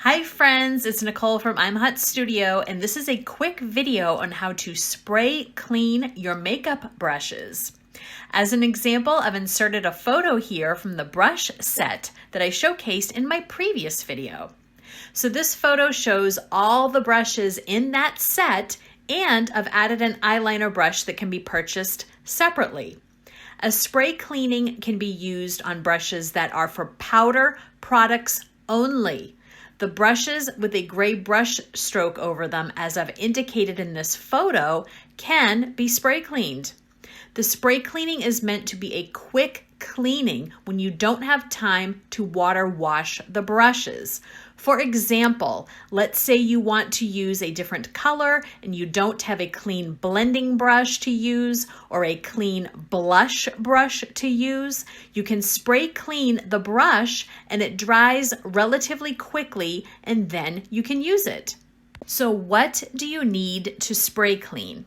Hi friends, it's Nicole from I'm Hot Studio, and this is a quick video on how to spray clean your makeup brushes. As an example, I've inserted a photo here from the brush set that I showcased in my previous video. So this photo shows all the brushes in that set, and I've added an eyeliner brush that can be purchased separately. A spray cleaning can be used on brushes that are for powder products only. The brushes with a gray brush stroke over them, as I've indicated in this photo, can be spray cleaned. The spray cleaning is meant to be a quick cleaning when you don't have time to water wash the brushes. For example, let's say you want to use a different color and you don't have a clean blending brush to use or a clean blush brush to use. You can spray clean the brush and it dries relatively quickly, and then you can use it. So what do you need to spray clean?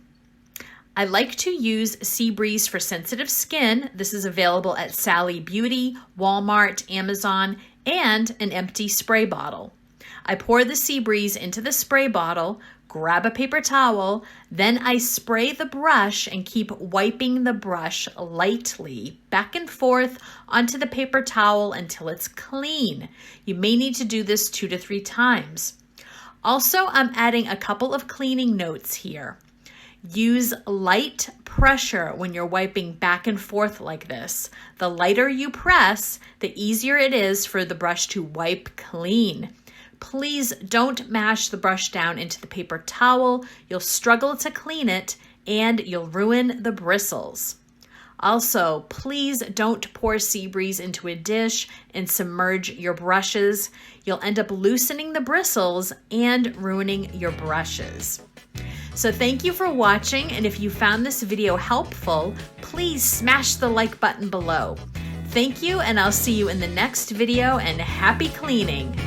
I like to use Seabreeze for sensitive skin. This is available at Sally Beauty, Walmart, Amazon, and an empty spray bottle. I pour the Seabreeze into the spray bottle, grab a paper towel, then I spray the brush and keep wiping the brush lightly back and forth onto the paper towel until it's clean. You may need to do this 2 to 3 times. Also, I'm adding a couple of cleaning notes here. Use light pressure when you're wiping back and forth like this. The lighter you press, the easier it is for the brush to wipe clean. Please don't mash the brush down into the paper towel. You'll struggle to clean it and you'll ruin the bristles. Also, please don't pour Seabreeze into a dish and submerge your brushes. You'll end up loosening the bristles and ruining your brushes. So thank you for watching, and if you found this video helpful, please smash the like button below. Thank you, and I'll see you in the next video, and happy cleaning!